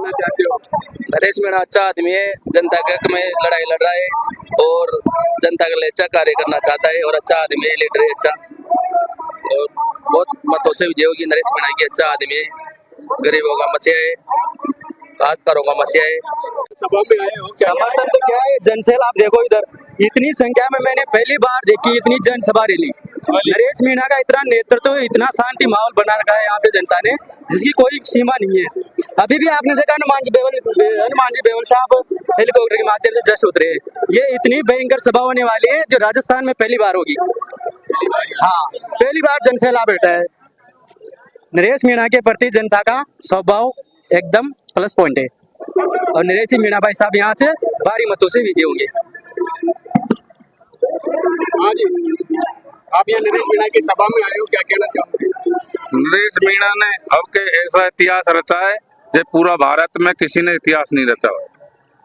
कहना चाहते हो? नरेश मीणा अच्छा आदमी है, जनता के हक में लड़ाई लड़ रहा है और जनता के लिए अच्छा कार्य करना चाहता है और अच्छा आदमी है, लीडर है अच्छा और बहुत मतों से विजय होगी। नरेश मीणा की अच्छा आदमी है, गरीबों का मसीहा है, काश्तकारों का मसीहा है। सभा में आए हो क्या? समर्थन तो क्या है, जनसैलाब आप देखो इधर, इतनी संख्या में मैंने पहली बार देखी इतनी जनसभा रैली। नरेश मीणा का इतना नेतृत्व, इतना शांति माहौल बना रखा है यहाँ पे जनता ने, जिसकी कोई सीमा नहीं है। अभी भी आपने देखा हनुमान जी बेवल साहब हेलीकॉप्टर के माध्यम से जस्ट उतरे। ये इतनी भयंकर सभा होने वाली है जो राजस्थान में पहली बार होगी। हाँ, पहली बार जनसैलाब बैठा है। नरेश मीणा के प्रति जनता का स्वभाव एकदम प्लस पॉइंट है और नरेश मीणा भाई साहब यहाँ से भारी मतों से विजय होंगे। हाँ जी, आप यहाँ नरेश मीणा की सभा में आए हो, क्या कहना चाहोगे? नरेश मीणा ने अब के ऐसा इतिहास रचा है जो पूरा भारत में किसी ने इतिहास नहीं रचा।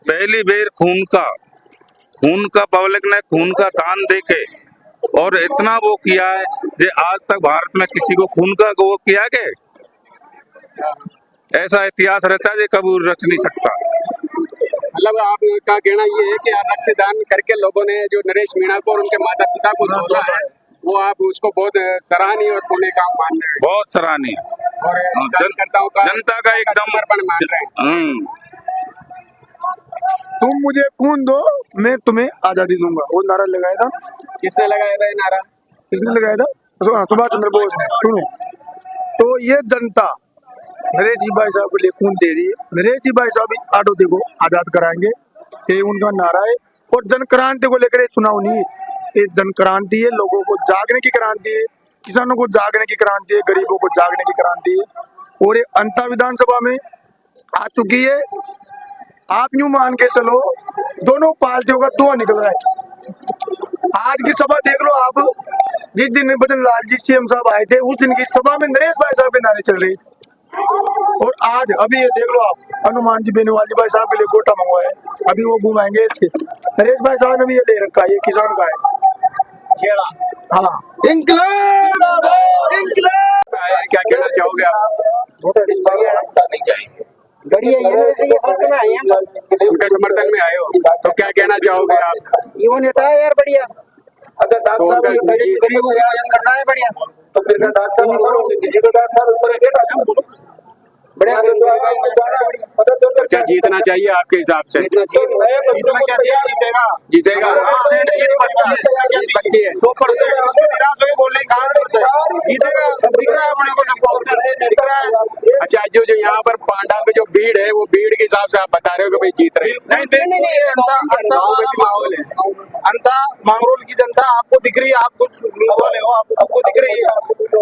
पहली बेर खून का पब्लिक ने खून का दान देके और इतना वो किया है जो आज तक भारत में किसी को खून का वो किया के ऐसा इतिहास रचा जो कभी रच नहीं सकता। मतलब आपका कहना ये है कि रक्तदान करके लोगों ने जो नरेश मीणा को और उनके माता पिता को जोड़ा है, वो आप उसको बहुत सराहनीय और पुण्य काम मान रहे हैं। बहुत सराहनीय और कार्यकर्ताओं का जनता का एकदम समर्पण मान रहे हैं। तुम मुझे खून दो, मैं तुम्हें आजादी दूंगा, वो नारा लगाया था। किसने लगाया था ये नारा? किसने लगाया था? सुभाष चंद्र बोस ने। सुनो, तो ये जनता नरेश जी भाई साहब के लिए खून दे रही है। नरेश जी भाई साहब आजादी को आजाद कराएंगे, ये उनका नारा है। और जन क्रांति को लेकर चुनाव नहीं है, ये जन क्रांति है, लोगों को जागने की क्रांति है, किसानों को जागने की क्रांति है, गरीबों को जागने की क्रांति है। और ये अंता विधानसभा में आ चुकी है। आप यूं मान के चलो, दोनों पार्टियों का धुआं निकल रहा है। आज की सभा देख लो आप, जिस दिन बचन लाल जी सीएम साहब आए थे, उस दिन की सभा में नरेश भाई साहब के नारे चल रहे थे। और आज अभी ये देख लो आप, हनुमान जी बेनीवाल जी भाई साहब के लिए गोटा मंगवाया है, अभी वो घुमाएंगे इससे। नरेश भाई साहब ने भी ये ले रखा है, ये किसान का है। हाँ, इंकलाब इंकलाब। क्या कहना चाहोगे आप? बहुत बढ़िया है, बढ़िया है। नरेश जी के समर्थन में आए हैं, उनके समर्थन में आए हो, तो क्या कहना चाहोगे आप? युवा नेता है यार, बढ़िया। अगर तो उनका गरीबों का मदद करता है, बढ़िया। तो फिर बढ़िया अच्छा, जीतना चाहिए आपके हिसाब से? जीतना क्या चाहिए? जीतेगा। जीत पक्की है 100%। उसमें निराश होकर बोलने की कहाँ जरूरत है? जीतेगा, दिख रहा है अपने को, सबको दिख रहा है। अच्छा, जो यहाँ पर पांडा में जो भीड़ है, वो भीड़ के हिसाब से आप बता रहे हो कि भाई जीत रहे हैं? नहीं, माहौल है। अंता मांगरोल की जनता आपको दिख रही है, आप कुछ न्यूज़ वाले हो, आपको दिख रही है।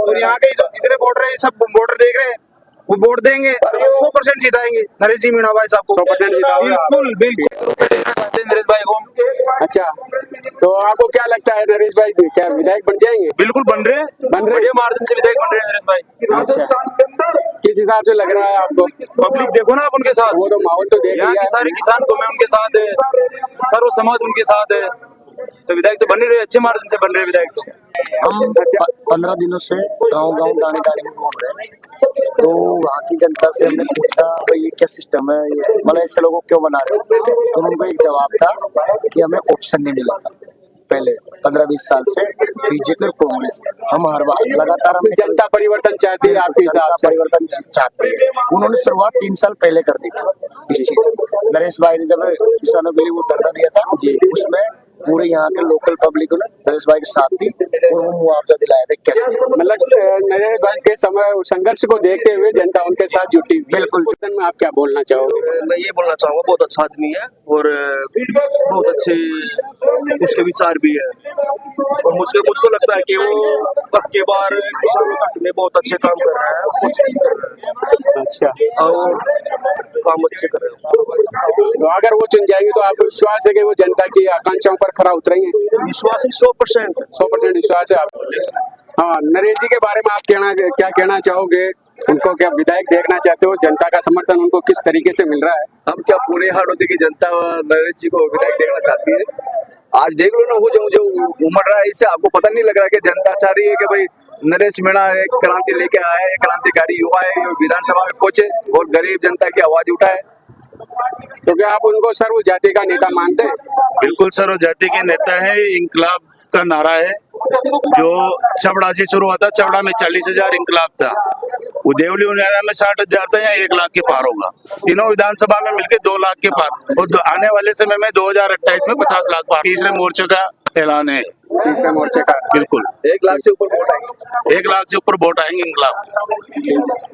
और यहाँ के जो जितने वोटर है, सब वोटर देख रहे हैं, वो वोट देंगे, 100% जिताएंगे नरेश जी मीणा भाई साहब को। 100% जिताओगे? बिल्कुल नरेश भाई को। अच्छा, तो आपको क्या लगता है, नरेश भाई क्या विधायक बन जाएंगे? बिल्कुल बन रहे हैं, बढ़िया मार्जिन से विधायक बन रहे हैं नरेश भाई। अच्छा, किस हिसाब से लग रहा है आपको? पब्लिक देखो ना आप उनके साथ, वो तो माहौल तो देख यहाँ के सारे किसान कौम उनके साथ है, सर्व समाज उनके साथ है, तो विधायक तो बन ही रहे, अच्छे मार्जिन से बन रहे विधायक। तो हम 15 दिनों से गांव गाने में घूम रहे हैं, तो वहाँ की जनता से हमने पूछा भाई ये क्या सिस्टम है, ये मतलब ऐसे लोगों को क्यों बना रहे हो? तो उनको एक जवाब था कि हमें ऑप्शन नहीं मिला था पहले 15-20 साल से, बीजेपी और कांग्रेस। हम हर बार लगातार हम जनता परिवर्तन चाहती है आपके हिसाब से? परिवर्तन चाहते हैं। उन्होंने शुरुआत 3 साल पहले कर दी थी इस चीज की। नरेश भाई ने जब किसानों के लिए वो धरना दिया था, उसमें पूरे यहाँ के लोकल पब्लिक ने नरेश भाई के साथ थी और वो मुआवजा दिलाया था कैसे। मतलब नरेश भाई के समय संघर्ष को देखते हुए जनता उनके साथ जुटी हुई है। बिल्कुल। में आप क्या बोलना चाहोगे? मैं ये बोलना चाहूंगा, बहुत अच्छा आदमी है और बहुत अच्छे उसके विचार भी है, और मुझको लगता है कि वो अब के बार किसानों का में बहुत अच्छे काम कर रहा है, कोशिश कर रहा है। अच्छा, और काम अच्छे कर रहे हैं। तो अगर वो चुन जाएंगे तो आपको विश्वास है कि वो जनता की आकांक्षाओं पर खरा उतरेंगे? विश्वास 100% विश्वास है आपको? हाँ, नरेश जी के बारे में आप क्या कहना चाहोगे? उनको क्या विधायक देखना चाहते हो? जनता का समर्थन उनको किस तरीके से मिल रहा है? हम क्या पूरे हाड़ोदी की जनता नरेश जी को विधायक देखना चाहती है? आज देख लो ना, वो जो उमड़ रहा है, इससे आपको पता नहीं लग रहा कि जनता चाह रही है कि भाई नरेश मीणा एक क्रांति लेके आया है, क्रांतिकारी युवा है, विधानसभा में पहुंचे और गरीब जनता की आवाज उठाए। क्या आप उनको सर्व जाति का नेता मानते हैं? बिल्कुल सर्व जाति के नेता है। इंकलाब का नारा है जो चबड़ा से शुरू हुआ था। चबड़ा में 40,000 इंकलाब था, उदेवली उन्यारा में 60,000 था, या 1 लाख के पार होगा। तीनों विधानसभा में मिलकर 2 लाख के पार, और आने वाले समय में 2028 में 50 लाख पार। तीसरे मोर्चे का ऐलान है। तीसरे मोर्चे का बिल्कुल 1 लाख से ऊपर वोट आएंगे। 1 लाख से ऊपर वोट आएंगे इंकलाब।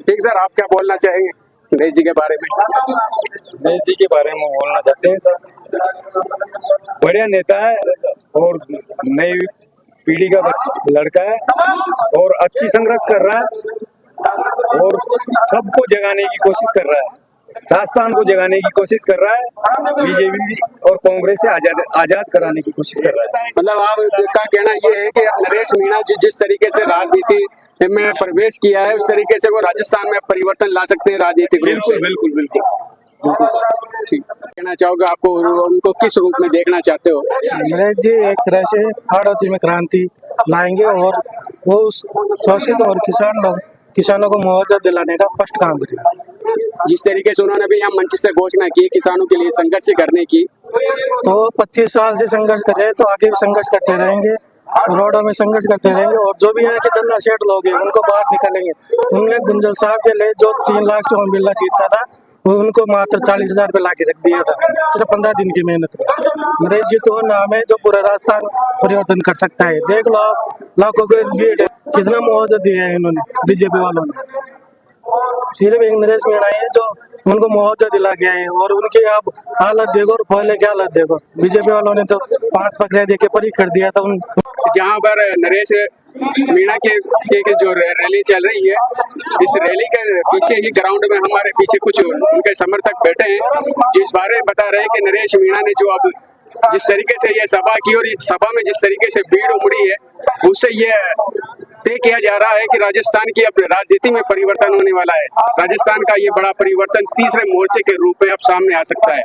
ठीक सर, आप क्या बोलना चाहेंगे नरेश जी के बारे में? नरेश जी के बारे में बोलना चाहते हैं सर, बढ़िया नेता है और नई पीढ़ी का लड़का है और अच्छी संघर्ष कर रहा है और सबको जगाने की कोशिश कर रहा है, राजस्थान को जगाने की कोशिश कर रहा है, बीजेपी और कांग्रेस से आजाद कराने की कोशिश कर रहा है। मतलब आपका कहना ये है कि अब नरेश मीणा जो जिस तरीके से राजनीति में प्रवेश किया है, उस तरीके से वो राजस्थान में परिवर्तन ला सकते हैं राजनीतिक रूप से? बिल्कुल बिल्कुल। ठीक, कहना चाहोगे आपको उनको किस रूप में देखना चाहते हो? नरेश जी एक तरह से हाड़ौती में क्रांति लाएंगे और वो उस शोषित और किसानों को मुआवजा दिलाने का फर्स्ट काम करेंगे। जिस तरीके से उन्होंने भी यहाँ मंच से घोषणा की किसानों के लिए संघर्ष करने की, तो 25 साल से संघर्ष कर रहे हैं, तो आगे भी संघर्ष करते रहेंगे, रोडों में संघर्ष करते रहेंगे और जो भी यहाँ के धन्ना सेठ लोग हैं उनको बाहर निकालेंगे। उनने गुंजल साहब के लिए जो 3 लाख से बिल्ला जीतता था, वो उनको मात्र 40,000 रुपये ला के रख दिया था, सिर्फ 15 दिन की मेहनत में। नरेश जी तो नाम है जो पूरा राजस्थान परिवर्तन कर सकता है। देख लो आप, लाखों के भीड़ है, कितना मुआवजा दिया है इन्होंने बीजेपी वालों ने। सिर्फ एक नरेश मीणा है जो उनको मुआवजा दिला गया है और उनकी आप हालत देखो और पहले क्या हालत देखो। बीजेपी वालों ने तो 5 पकड़े दे के परी कर दिया था उन। जहाँ पर नरेश मीणा के जो रैली चल रही है, इस रैली के पीछे ही ग्राउंड में हमारे पीछे कुछ उनके समर्थक बैठे हैं जो इस बारे में बता रहे हैं कि नरेश मीणा ने जो अब जिस तरीके से ये सभा की और इस सभा में जिस तरीके से भीड़ उमड़ी है, उससे ये तय किया जा रहा है कि राजस्थान की अब राजनीति में परिवर्तन होने वाला है। राजस्थान का ये बड़ा परिवर्तन तीसरे मोर्चे के रूप में अब सामने आ सकता है।